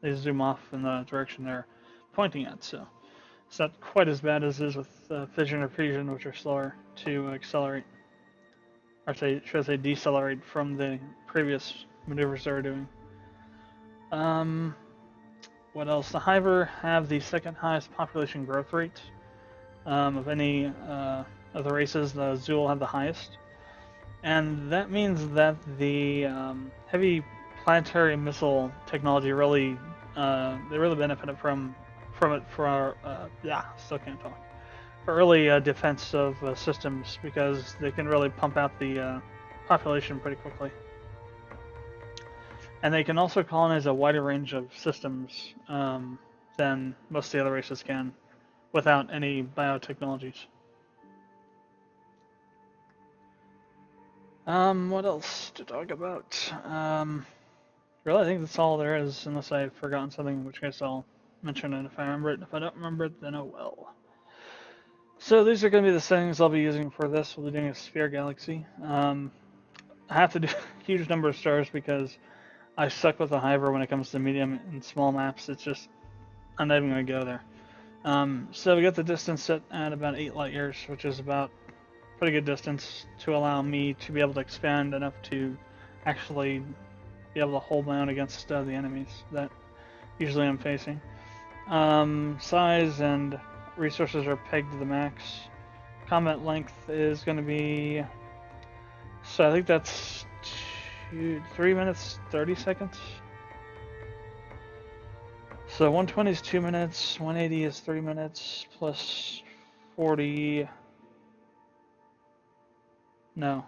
they zoom off in the direction they're pointing at. So it's not quite as bad as it is with fission or fusion, which are slower to accelerate, or should I say decelerate from the previous maneuvers they were doing. Um, what else? The Hiver have the second highest population growth rate of any of the races. The Zool have the highest, and that means that the heavy planetary missile technology really they really benefited from it for yeah, still can't talk, for early defense of systems, because they can really pump out the population pretty quickly. And they can also colonize a wider range of systems than most of the other races can without any biotechnologies. What else to talk about? Really, I think that's all there is, unless I've forgotten something, in which case I'll mention it if I remember it. If I don't remember it, then oh well. So these are going to be the settings I'll be using for this. We'll be doing a sphere galaxy. I have to do a huge number of stars because I suck with the Hiver when it comes to medium and small maps. It's just, I'm not even going to go there. So we got the distance set at about 8 light years, which is about pretty good distance to allow me to be able to expand enough to actually be able to hold my own against the enemies that usually I'm facing. Size and resources are pegged to the max. Combat length is going to be, so I think that's 3 minutes 30 seconds. So 120 is 2 minutes, 180 is 3 minutes, plus 40, no,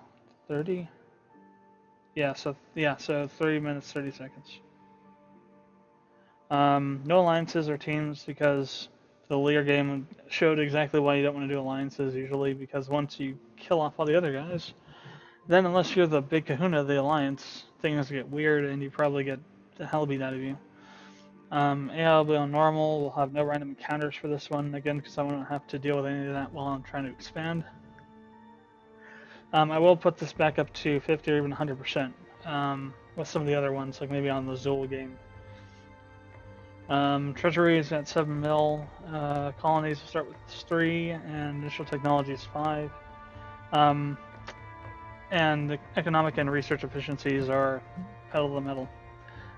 30? Yeah, so 3 minutes 30 seconds. No alliances or teams, because the Lear game showed exactly why you don't want to do alliances usually, because once you kill off all the other guys, then unless you're the big kahuna of the alliance, things get weird and you probably get the hell beat out of you. AI will be on normal. We'll have no random encounters for this one, again, because I won't have to deal with any of that while I'm trying to expand. I will put this back up to 50 or even 100% with some of the other ones, like maybe on the Zool game. Treasury is at 7 mil. Colonies will start with 3, and initial technology is 5. And the economic and research efficiencies are pedal to the metal.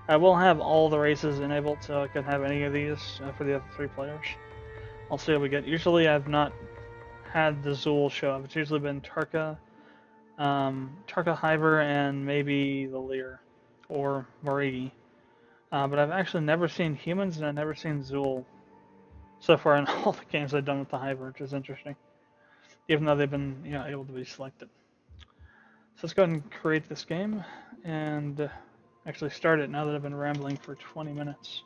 I will have all the races enabled, so I can have any of these for the other 3 players. I'll see what we get. Usually I've not had the Zool show up. It's usually been Tarka, Hiver, and maybe the Lear, or Morigi. But I've actually never seen humans, and I've never seen Zool so far in all the games I've done with the Hiver, which is interesting, even though they've been able to be selected. So let's go ahead and create this game, and actually start it now that I've been rambling for 20 minutes,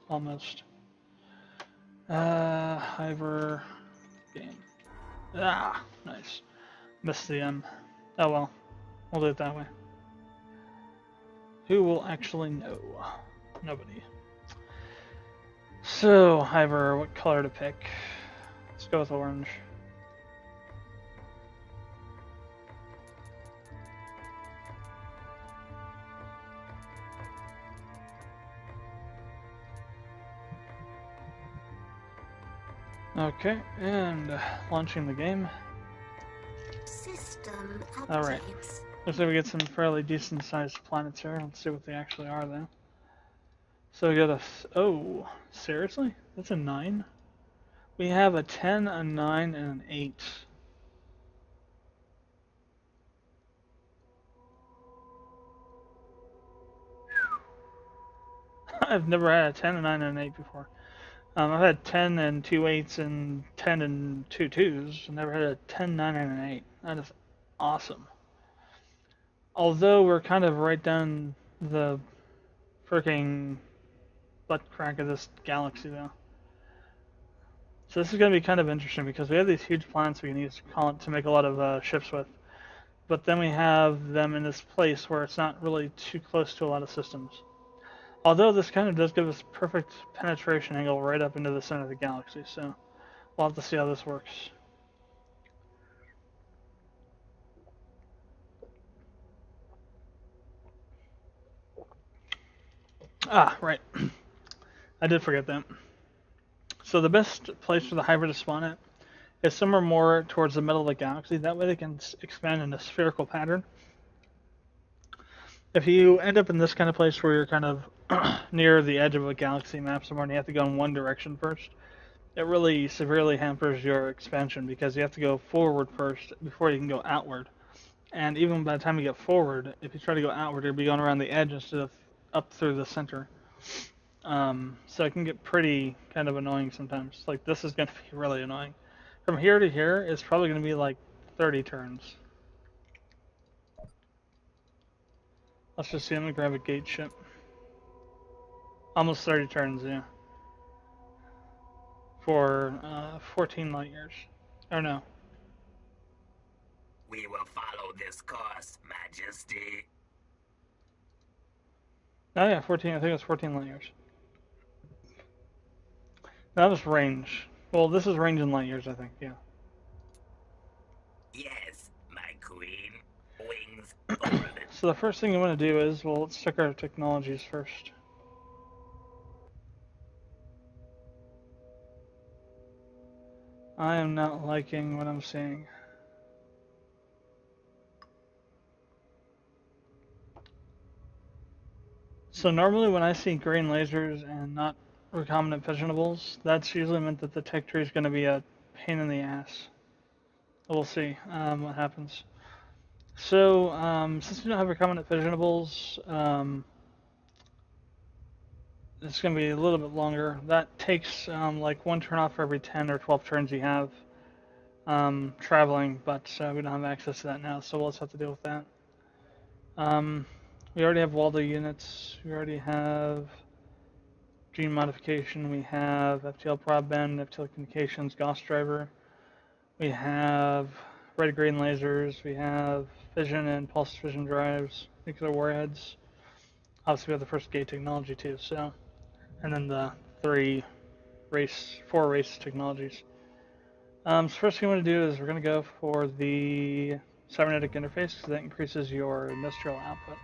almost. Hiver game. Ah, nice. Missed the M. Oh well, we'll do it that way. Who will actually know? Nobody. So, Hiver, what color to pick? Let's go with orange. Okay, and launching the game. System updates. Alright. Looks like we get some fairly decent sized planets here. Let's see what they actually are though. So we got a, oh, seriously? That's a 9? We have a 10, a 9, and an 8. I've never had a 10, a 9, and an 8 before. I've had 10 and 2 8s and 10 and 2 2s. I've never had a 10, 9, and an 8. That is awesome. Although we're kind of right down the freaking butt crack of this galaxy, though. So this is going to be kind of interesting because we have these huge planets we can use to make a lot of ships with. But then we have them in this place where it's not really too close to a lot of systems. Although this kind of does give us perfect penetration angle right up into the center of the galaxy, so we'll have to see how this works. Ah, right. I did forget that. So the best place for the Hiver to spawn at is somewhere more towards the middle of the galaxy. That way they can expand in a spherical pattern. If you end up in this kind of place where you're kind of near the edge of a galaxy map somewhere and you have to go in one direction first, it really severely hampers your expansion because you have to go forward first before you can go outward. And even by the time you get forward, if you try to go outward, you'll be going around the edge instead of up through the center. So it can get pretty kind of annoying sometimes. Like this is going to be really annoying. From here to here, it's probably going to be like 30 turns. Let's just see. I'm going to grab a gate ship. Almost 30 turns, yeah. For 14 light years. Or no. We will follow this course, Majesty. Oh yeah, 14. I think it's 14 light years. That was range. Well, this is range in light years, I think. Yeah. Yes, my queen. Wings forward. So the first thing you want to do is, well, let's check our technologies first. I am not liking what I'm seeing. So normally when I see green lasers and not recombinant fissionables, that's usually meant that the tech tree is going to be a pain in the ass. We'll see what happens. So since we don't have recombinant fissionables, it's going to be a little bit longer. That takes like one turn off for every 10 or 12 turns you have traveling, but we don't have access to that now, so we'll just have to deal with that. We already have Waldo units. We already have gene modification. We have FTL broadband, FTL communications, Gauss driver. We have red-green lasers. We have fission and pulse fission drives, nuclear warheads. Obviously, we have the first gate technology too. So, and then the four race technologies. So first thing we want to do is we're going to go for the cybernetic interface because that increases your industrial output.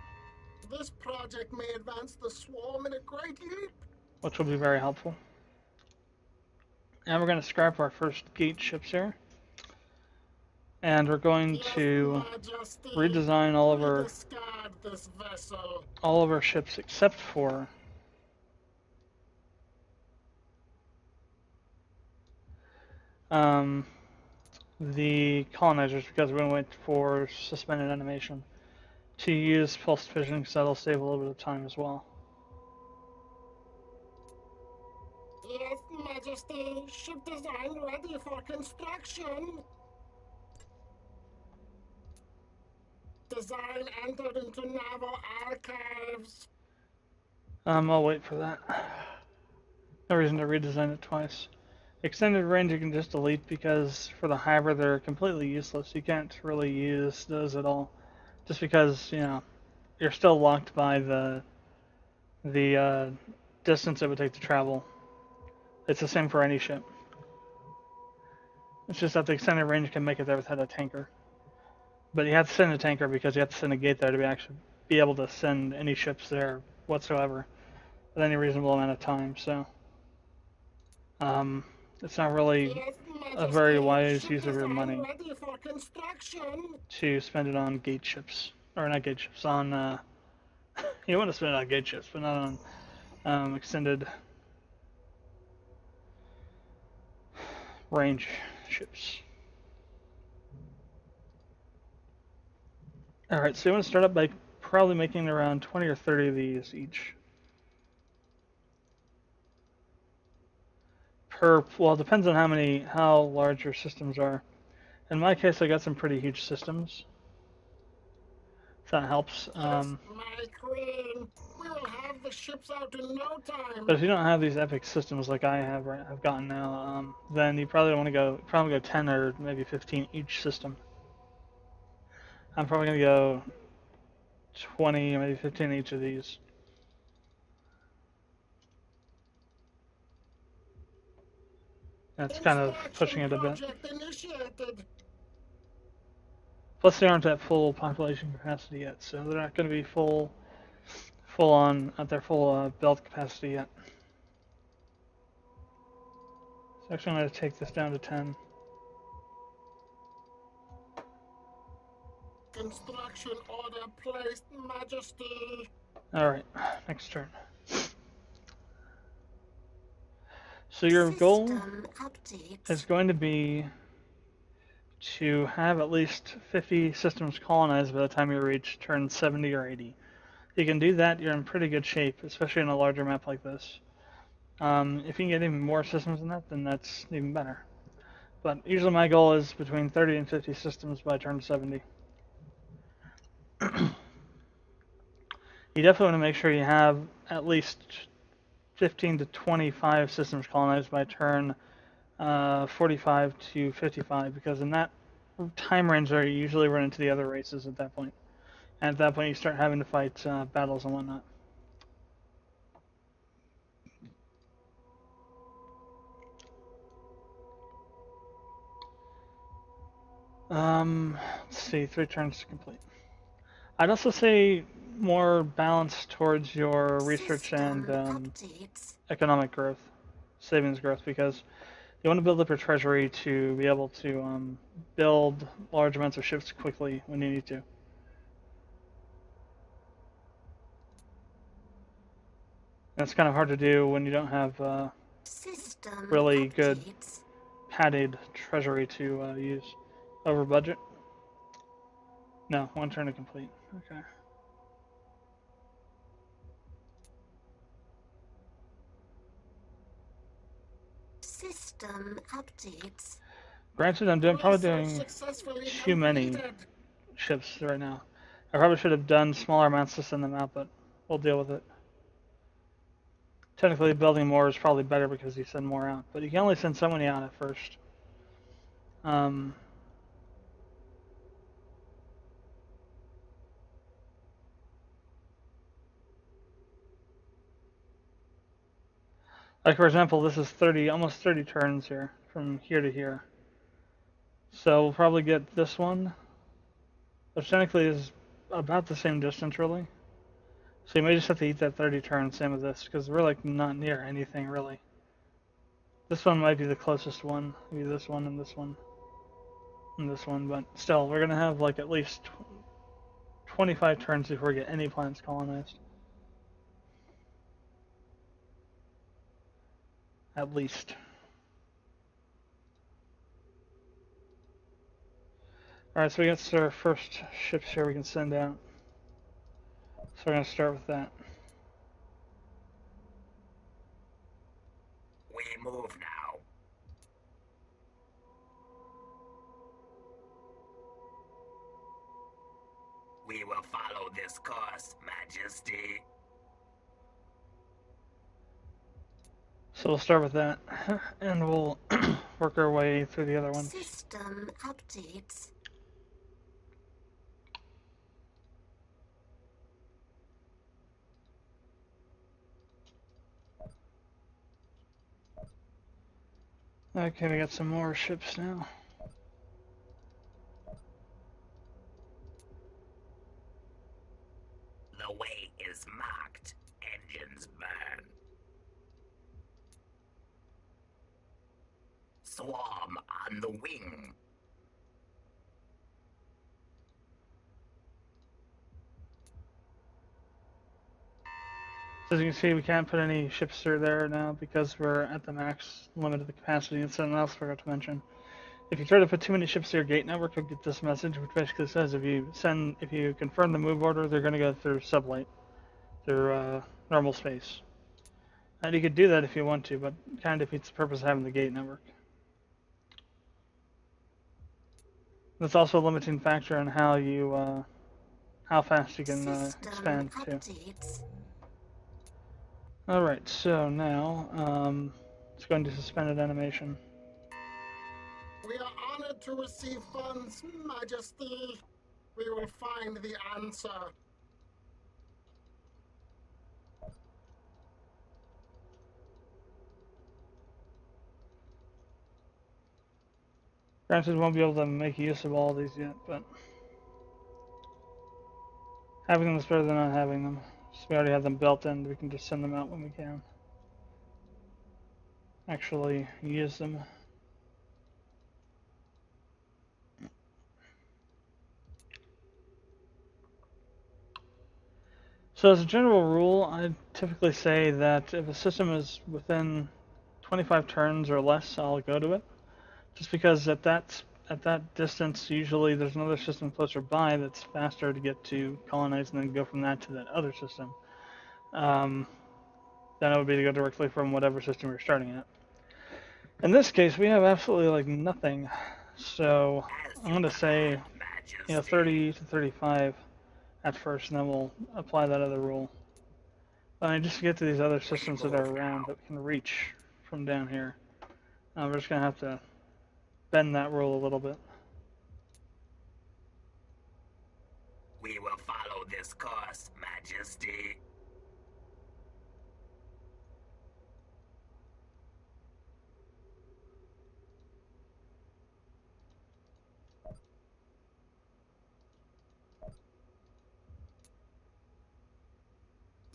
This project may advance the swarm in a great leap, which will be very helpful. And we're going to scrap our first gate ships here. And we're going to redesign all of our ships except for the colonizers because we're going to wait for suspended animation to use pulse fission because that'll save a little bit of time as well. Yes, Majesty. Ship design ready for construction. Design entered into naval archives. I'll wait for that. No reason to redesign it twice. Extended range you can just delete because for the Hiver they're completely useless. You can't really use those at all. Just because, you know, you're still locked by the distance it would take to travel. It's the same for any ship. It's just that the extended range can make it there without a tanker. But you have to send a tanker because you have to send a gate there to actually be able to send any ships there whatsoever at any reasonable amount of time. So it's not really a very wise use of your money to spend it on gate ships. Or not gate ships, on you want to spend it on gate ships, but not on extended range ships. Alright, so you want to start up by probably making around 20 or 30 of these each. Well, it depends on how large your systems are. In my case, I got some pretty huge systems. If that helps. Yes, my queen. We will have the ships out in no time. But if you don't have these epic systems like I have, I've gotten now, then you probably want to go 10 or maybe 15 each system. I'm probably gonna go 20, maybe 15 each of these. That's kind of pushing it a bit. Plus, they aren't at full population capacity yet, so they're not going to be full on at their full build capacity yet. So actually, I'm going to take this down to 10. Construction order placed, Majesty. Alright, next turn. So your goal is going to be to have at least 50 systems colonized by the time you reach turn 70 or 80. If you can do that, you're in pretty good shape, especially in a larger map like this. If you can get even more systems than that, then that's even better. But usually my goal is between 30 and 50 systems by turn 70. You definitely want to make sure you have at least 15 to 25 systems colonized by turn 45 to 55, because in that time range there you usually run into the other races at that point. And at that point you start having to fight battles and whatnot. Let's see, 3 turns to complete. I'd also say more balance towards your research and economic growth, savings growth, because you want to build up your treasury to be able to build large amounts of ships quickly when you need to. That's kind of hard to do when you don't have really good padded treasury to use. Over budget? No, 1 turn to complete. Okay. System updates. Granted, I'm probably doing too many ships right now. I probably should have done smaller amounts to send them out, but we'll deal with it. Technically, building more is probably better because you send more out, but you can only send so many out at first. Like for example, this is 30, almost 30 turns here, from here to here. So we'll probably get this one, which technically is about the same distance, really. So you may just have to eat that 30 turns, same with this, because we're like not near anything, really. This one might be the closest one, maybe this one and this one. And this one, but still, we're gonna have like at least 25 turns before we get any planets colonized. At least. Alright, so we got our first ships here we can send out. So we're gonna start with that. We move now. We will follow this course, Majesty. So we'll start with that, and we'll work our way through the other ones. System updates. Okay, we got some more ships now. The way is marked. Engines burn. Swarm on the wing. So as you can see, we can't put any ships through there now because we're at the max limit of the capacity, and something else I forgot to mention. If you try to put too many ships through your gate network, you'll get this message, which basically says if you confirm the move order, they're going to go through sublight, through normal space. And you could do that if you want to, but it kind of defeats the purpose of having the gate network. That's also a limiting factor on how you, how fast you can expand too. Alright, so now, let's go into suspended animation. We are honored to receive funds, Majesty. We will find the answer. Granted, we won't be able to make use of all of these yet, but having them is better than not having them. So we already have them built in, we can just send them out when we can. actually use them. So as a general rule, I typically say that if a system is within 25 turns or less, I'll go to it. Just because at that distance, usually there's another system closer by that's faster to get to colonize and then go from that to that other system. Then it would be to go directly from whatever system you're starting at. In this case, we have absolutely like nothing. So As I'm you going to say, command, Majesty. 30 to 35 at first, and then we'll apply that other rule. I mean, just to get to these other systems that are move around now. that we can reach from down here, we're just going to have to bend that rule a little bit. We will follow this course, Majesty.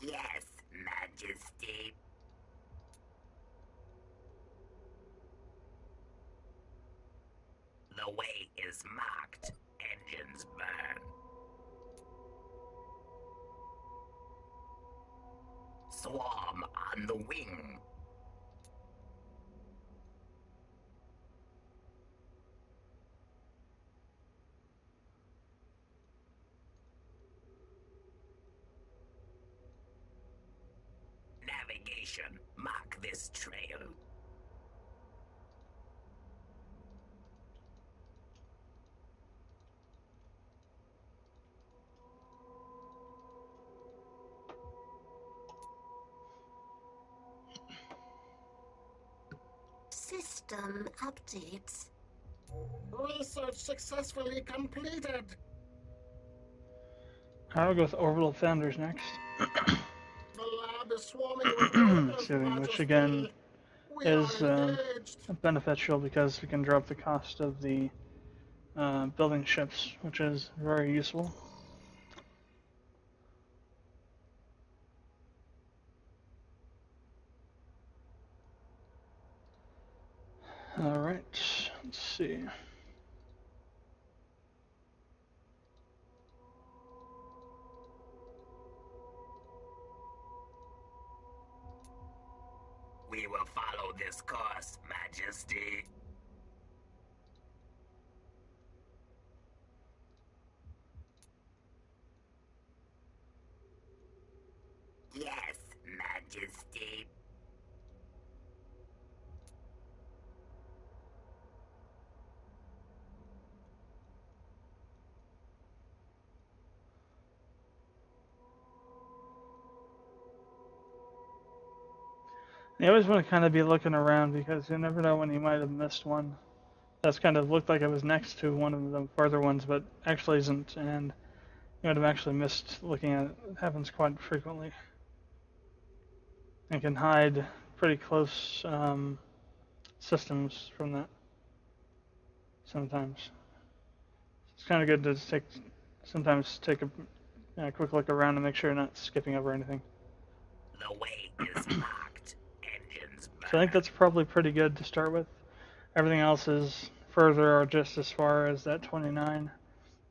Yes, Majesty. The way is marked. Engines burn. Swarm on the wing. Navigation. Mark this trail. System updates. Research successfully completed. I'll go with orbital founders next. The lab is swarming with workers, Excuse me, which Majesty. again We is are engaged. beneficial because we can drop the cost of the building ships, which is very useful. Alright, let's see. We will follow this course, Majesty. Yes, Majesty. You always want to kind of be looking around because you never know when you might have missed one. That's kind of looked like it was next to one of the further ones, but actually isn't, and you might have actually missed looking at it. It happens quite frequently. And can hide pretty close systems from that sometimes. It's kind of good to sometimes take a quick look around and make sure you're not skipping over anything. The way is marked. Engines burn. So I think that's probably pretty good to start with. Everything else is further or just as far as that 29.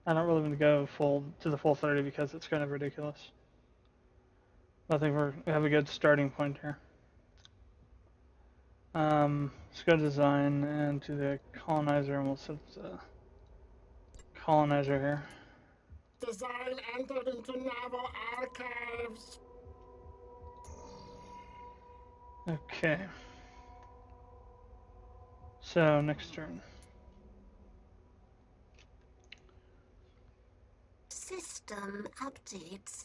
I don't really want to go to the full 30 because it's kind of ridiculous. I think we have a good starting point here. Let's go to design and to the colonizer, and we'll set the colonizer here. Design entered into naval archives. Okay. So next turn. System updates.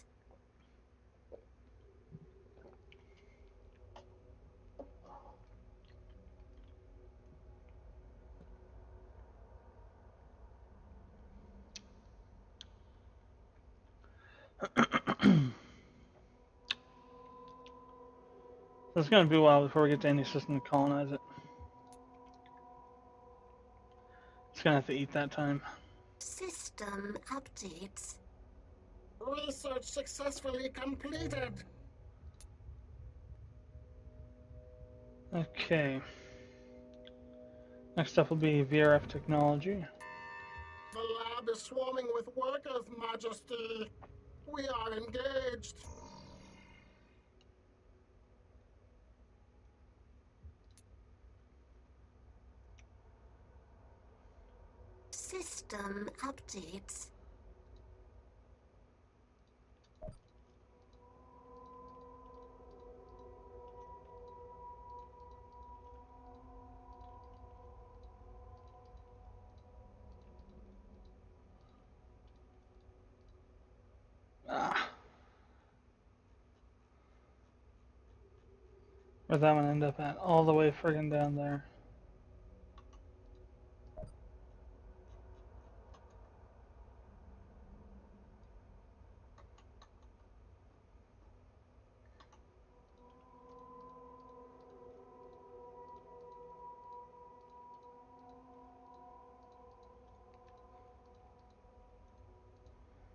So it's going to be a while before we get to any system to colonize it. It's going to have to eat that time. System updates. Research successfully completed. Okay. Next up will be VRF technology. The lab is swarming with workers, Majesty. We are engaged. System updates. Ah. Where'd that one end up at? All the way friggin' down there.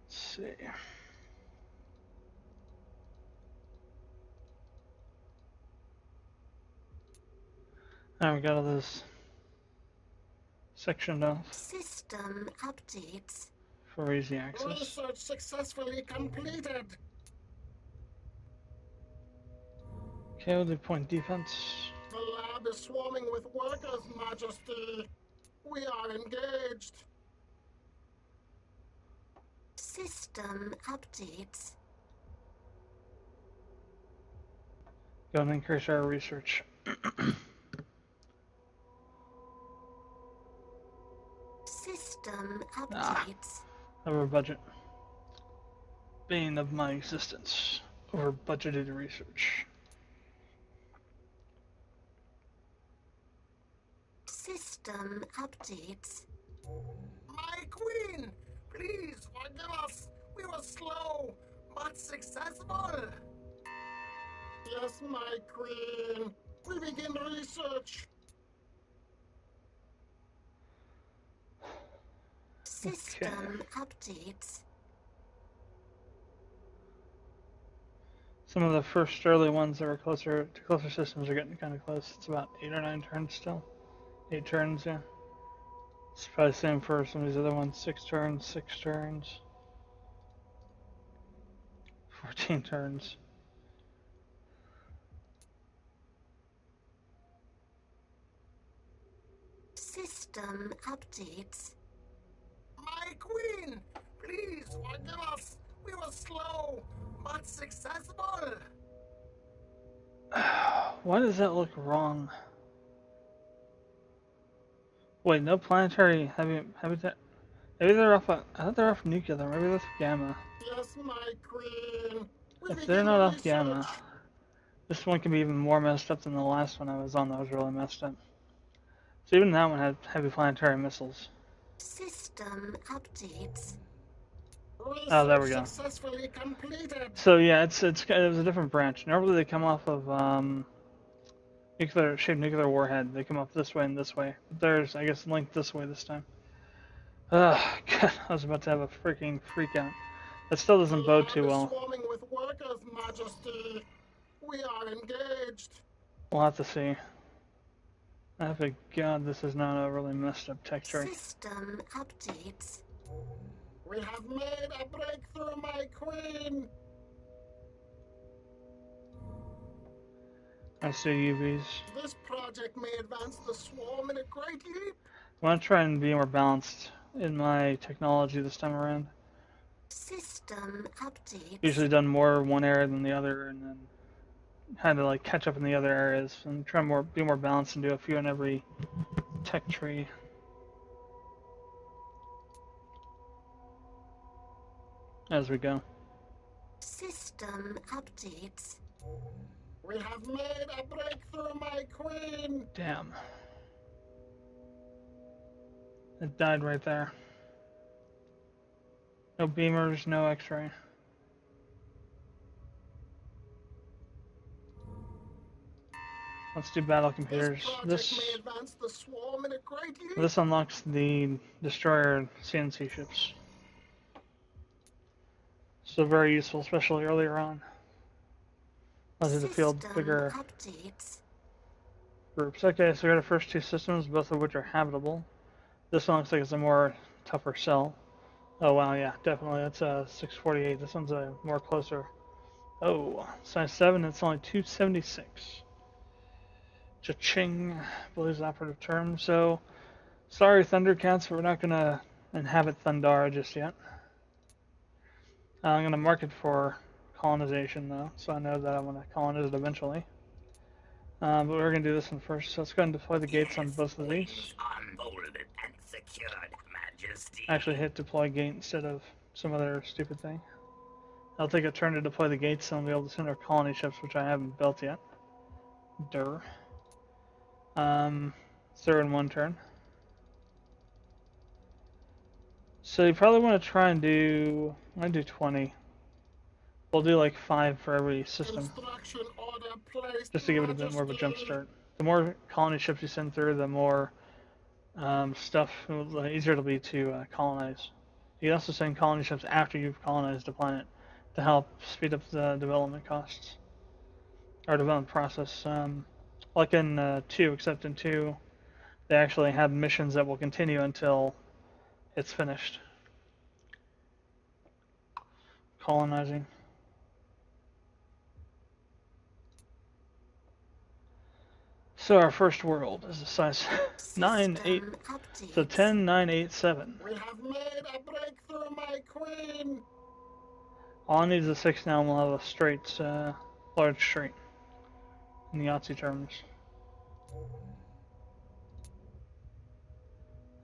Let's see. Now we got all this sectioned off System updates. for easy access. Research successfully completed. Okay, we'll do point defense. The lab is swarming with workers, Majesty. We are engaged. System updates. Go and increase our research. System updates. Over budget. Bane of my existence. Over budgeted research. System updates. My queen, please forgive us. We were slow, but successful. Yes, my queen. We begin research. System updates. Some of the first early ones that were closer to closer systems are getting kind of close. It's about 8 or 9 turns still. 8 turns, yeah. It's probably the same for some of these other ones. 6 turns, 6 turns. 14 turns. System updates. My queen, please forgive us. We were slow, but successful. Why does that look wrong? Wait, no planetary habitat. Maybe they're off. I thought they're off nuclear. Maybe that's gamma. Yes, my queen. We If they're begin not off research. gamma, this one can be even more messed up than the last one I was on. That was really messed up. So even that one had heavy planetary missiles. System updates. Oh, there we go. Successfully completed. So yeah, it was a different branch. Normally they come off of nuclear warhead. They come off this way and this way. But there's, I guess, linked this way this time. Ugh, God, I was about to have a freaking freak out. That still doesn't bode too well. Swarming with workers, Majesty. We are engaged. We'll have to see. I hope God this is not a really messed up tech tree. System updates. We have made a breakthrough, my queen. I see UVs. This project may advance the swarm in a great leap. I want to try and be more balanced in my technology this time around. System updates. Usually done more one area than the other, and then had to like catch up in the other areas and try be more balanced and do a few in every tech tree. As we go. System updates. We have made a breakthrough, my queen. Damn. It died right there. No beamers, no x-ray. Let's do battle computers. This may advance the swarm in a great leap. This unlocks the destroyer CNC ships. So very useful, especially earlier on. Allows you to field bigger updates. groups. Okay, so we got our first two systems, both of which are habitable. This one looks like it's a more tougher sell. Oh wow, yeah, definitely. That's 648. This one's a more closer. Oh, size 7, it's only 276. Cha-ching, I believe is the operative term. So, sorry Thundercats, but we're not going to inhabit Thundara just yet. I'm going to mark it for colonization though, so I know that I want to colonize it eventually. But we're going to do this one first, so let's go ahead and deploy the gates on both of these. Wings unbolted and secured, Majesty. I actually hit deploy gate instead of some other stupid thing. I'll take a turn to deploy the gates and I'll be able to send our colony ships, which I haven't built yet. Durr. 0 in 1 turn. So you probably want to try and do, I'm going to do 20. We'll do like 5 for every system, Instruction order placed, just to give it a bit more of a jump Majesty. start. The more colony ships you send through, the more stuff, the easier it'll be to colonize. You can also send colony ships after you've colonized the planet to help speed up the development costs, or development process. Like in 2, except in 2, they actually have missions that will continue until it's finished. Colonizing. So our first world is a size 9-8, so 10, 9, 8, 7. We have made a breakthrough, my queen. All I need is a 6 now, and we'll have a straight, large straight in the Yahtzee terms.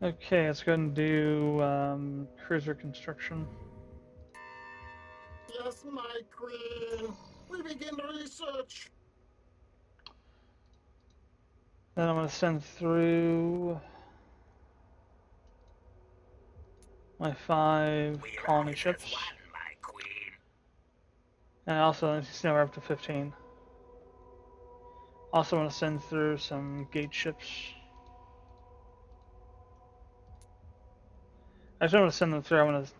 Okay, let's go ahead and do cruiser construction. Yes, my queen. We begin research. Then I'm going to send through my 5 We colony rise as ships. one, my queen. And also, let's now we're up to 15. Also want to send through some gate ships. I just don't want to send them through, I want to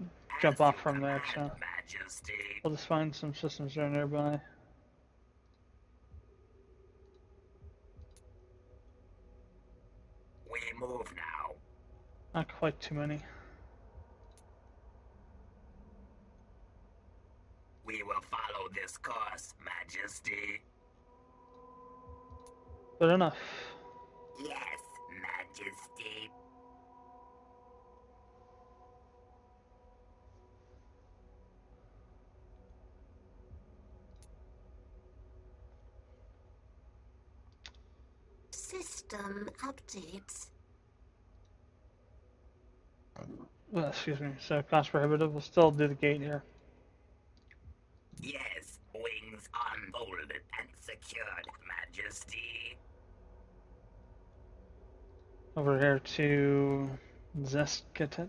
jump off from there, so Majesty. we'll just find some systems that are nearby. We move now. Not quite too many. We will follow this course, Majesty. But enough. Yes, Majesty. System updates. Well, excuse me, so cost prohibitive, we'll still do the gate here. Yes, wings unbolted and secured, Majesty. Over here to Zeskatet.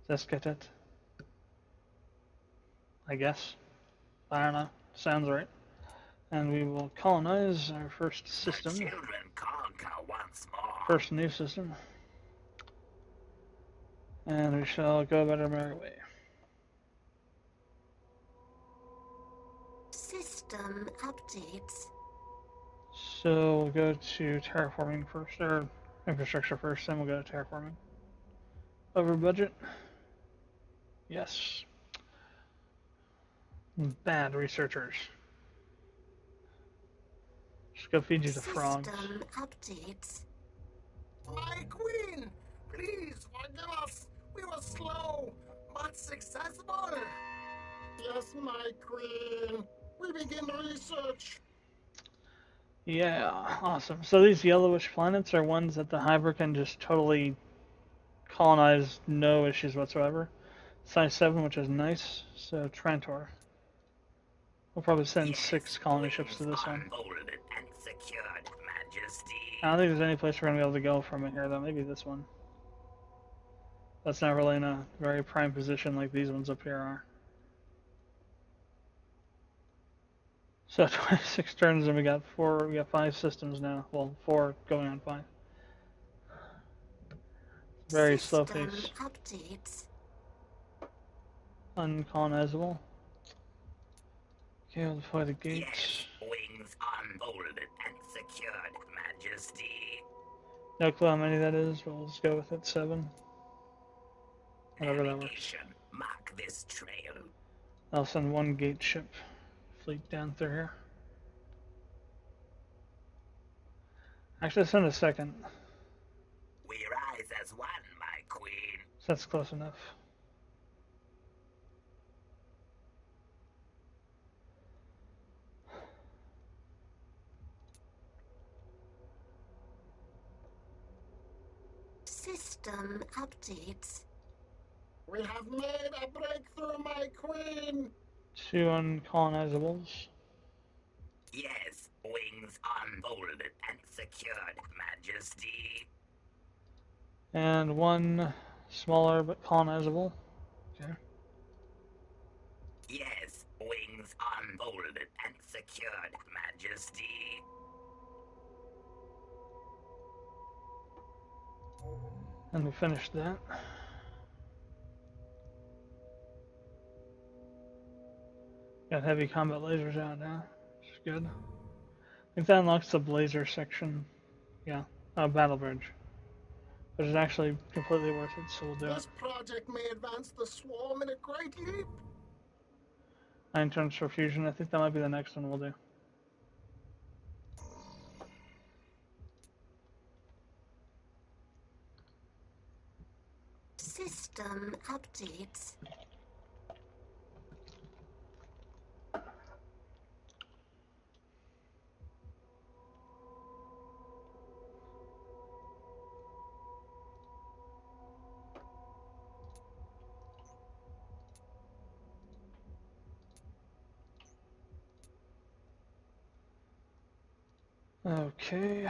Zeskatet. I guess. I don't know. Sounds right. And we will colonize our first system. The children conquer once more. First new system. And we shall go about our merry way. System updates. So we'll go to terraforming first, or infrastructure first, then we'll go to terraforming. Over budget? Yes. Bad researchers. Just go feed you the frogs. System updates. My queen, please forgive us. We were slow, but successful. Yes, my queen. We begin research. Yeah, awesome. So these yellowish planets are ones that the Hiver can just totally colonize, no issues whatsoever. Size 7, which is nice. So Trantor. We'll probably send 6 colony ships to this one. Unbolted and secured, Majesty. I don't think there's any place we're going to be able to go from it here, though. Maybe this one. That's not really in a very prime position like these ones up here are. So 26 turns and we got 5 systems now. Well, 4 going on 5. Very slow System pace. updates. Uncolonizable. Okay, we'll deploy the gates. Yes, wings unfolded and secured, Majesty. No clue how many that is, but we'll just go with it. 7. Whatever that works. Navigation. Mark this trail. I'll send 1 gate ship fleet down through here. Actually, I'll send a 2nd. We rise as one, my queen. So that's close enough. System updates. We have made a breakthrough, my queen. 2 uncolonizables. Yes, wings unfolded and secured, Majesty. And 1 smaller but colonizable. Okay. Yes, wings unfolded and secured, Majesty. And we finished that. Got heavy combat lasers out now, which is good. I think that unlocks the blazer section. Yeah, battle bridge. Which is actually completely worth it, so we'll do it. This project may advance the swarm in a great leap. 9 turns for fusion. I think that might be the next one we'll do. System updates. Okay.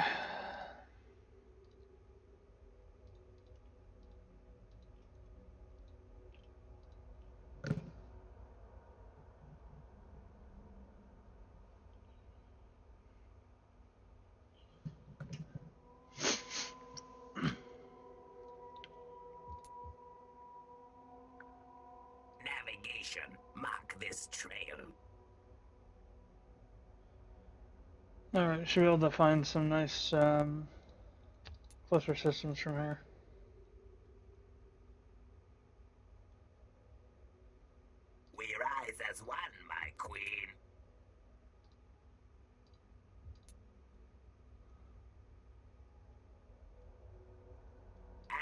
Navigation. Mark this trail. Alright, should be able to find some nice closer systems from here. We rise as one, my queen.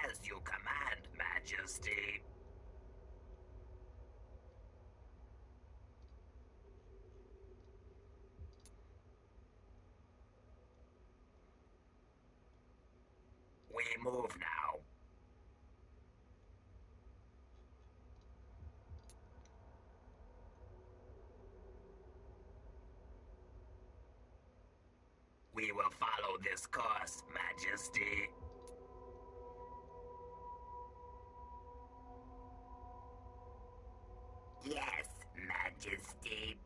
As you command, Majesty. We move now. We will follow this course, Majesty. Yes, Majesty.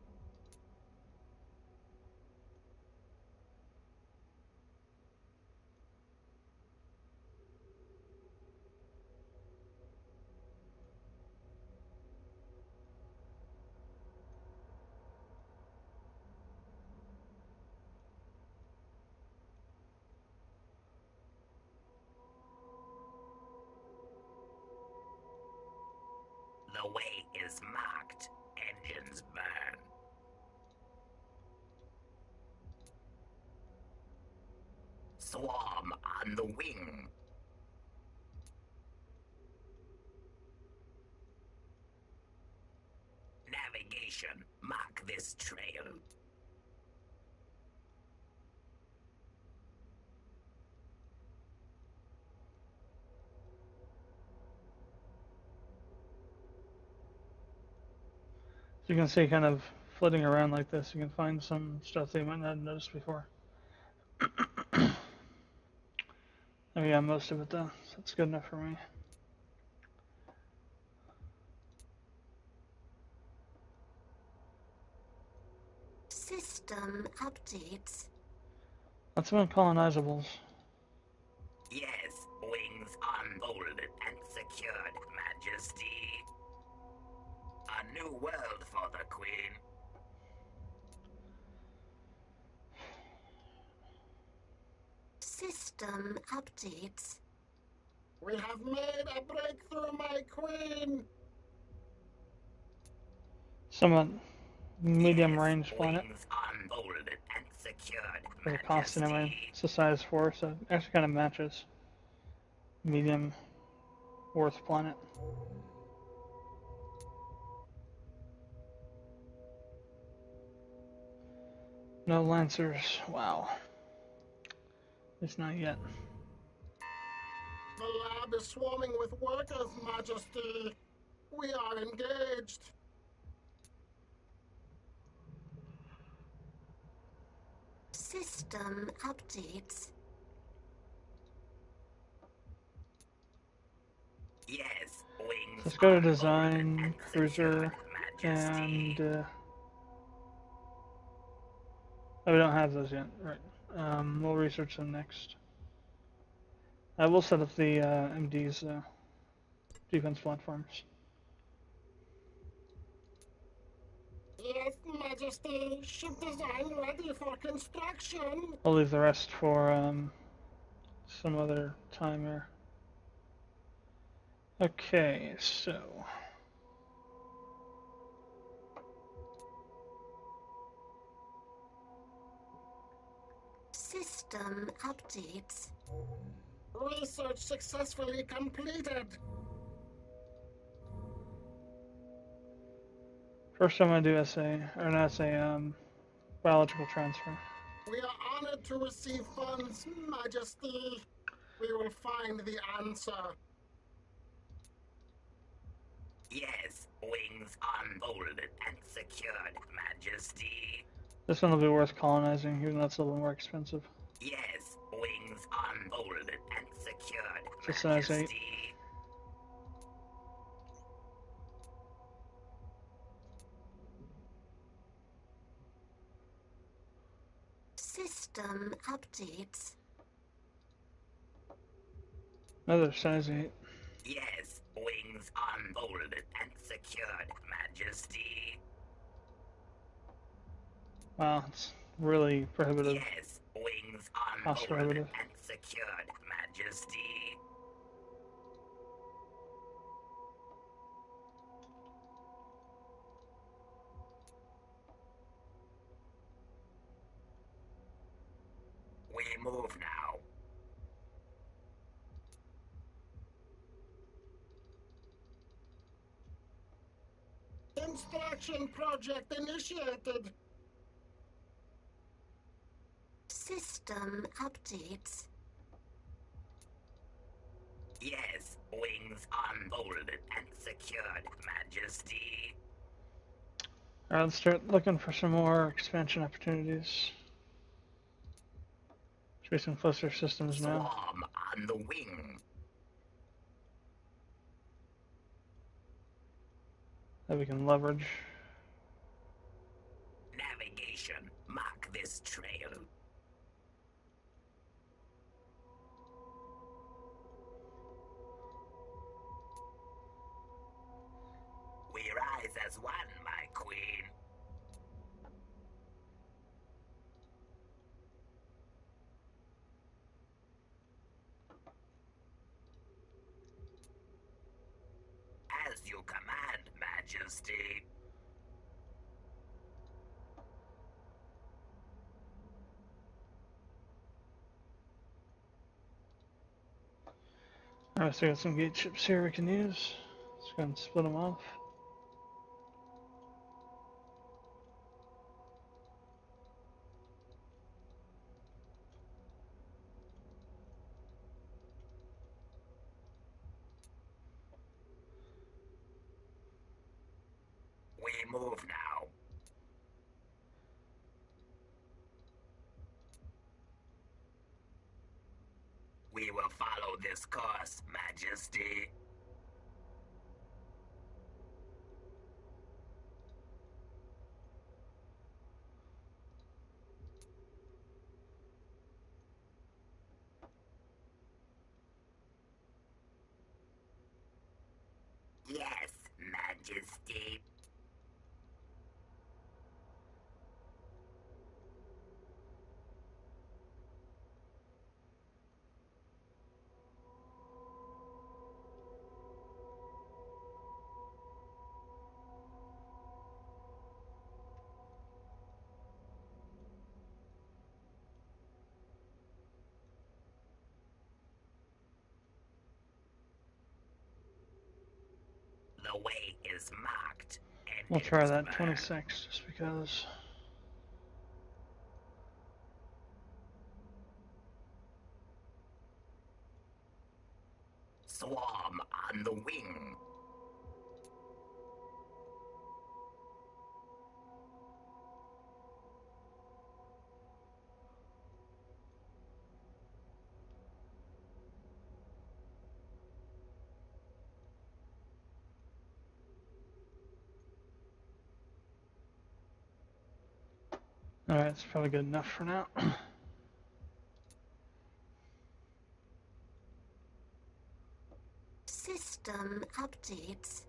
The way is marked. Engines burn. Swarm on the wing. Navigation. Mark this trail. So you can see kind of flitting around like this, you can find some stuff that you might not have noticed before. Oh yeah, most of it though, so that's good enough for me. System updates. Lots of uncolonizables. Yes, wings unfolded and secured, Majesty. A new world for the Queen. System updates. We have made a breakthrough, my queen. Somewhat medium Yes, range planet. wings unfolded and secured, As a constant in my Majesty. Society's 4, so it actually kind of matches. Medium worth planet. No Lancers. Wow. At least not yet. The lab is swarming with workers, Majesty. We are engaged. System updates. Yes, wings Let's go to unfolded design, and cruiser, secured, Majesty. and oh, we don't have those yet, right? We'll research them next. I will set up the MD's defense platforms. Yes, Majesty. Ship design ready for construction. I'll leave the rest for some other time here. Okay, so System updates. Research successfully completed. first I'm gonna do biological transfer. We are honored to receive funds, Majesty. We will find the answer. Yes, wings unfolded and secured, Majesty. This one will be worth colonizing, even though it's a little more expensive. Yes, wings unfolded and secured, It's a size 8. Majesty. System updates. Another size 8. Yes, wings unfolded and secured, Majesty. Wow, it's really prohibitive. Yes, wings Cost unfolded prohibitive. and secured, Majesty. We move now. Construction project initiated. System updates. Yes, wings unfolded and secured, Majesty. Alright, let's start looking for some more expansion opportunities. Should be some closer systems now Swarm on the wing. that we can leverage. Navigation, mark this trail. We rise as one, my queen. As you command, Majesty. Alright, so we got some gate ships here we can use. Let's go and split them off. We move now. We will follow this course, Majesty. Yes, Majesty. The way is marked. And We'll try it's that marked. 26 just because. Swarm on the wing. Alright, it's probably good enough for now. System updates.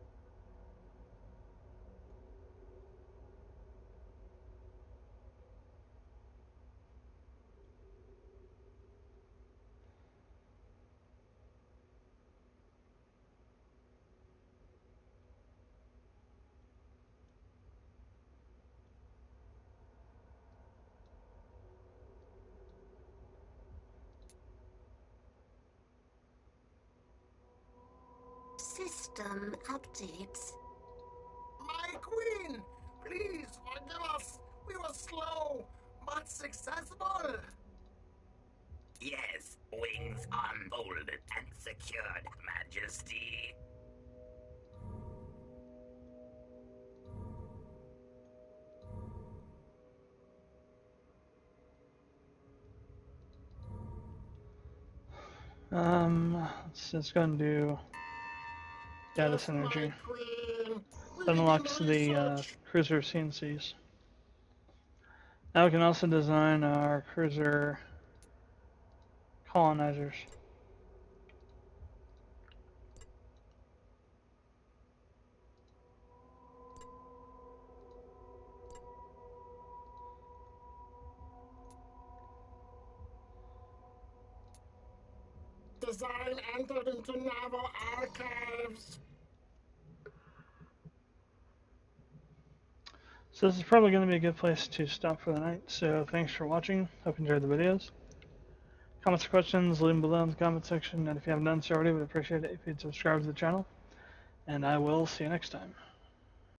System updates. My queen, please forgive us. We were slow, but successful. Yes, wings unfolded and secured, Majesty. Let's go and do data Yes, my synergy. queen. We That begin unlocks the research. cruiser CNCs. Now we can also design our cruiser colonizers. Design entered into naval archives. So this is probably going to be a good place to stop for the night. So thanks for watching. Hope you enjoyed the videos. Comments or questions, leave them below in the comment section. And if you haven't done so already, we'd appreciate it if you'd subscribe to the channel. And I will see you next time.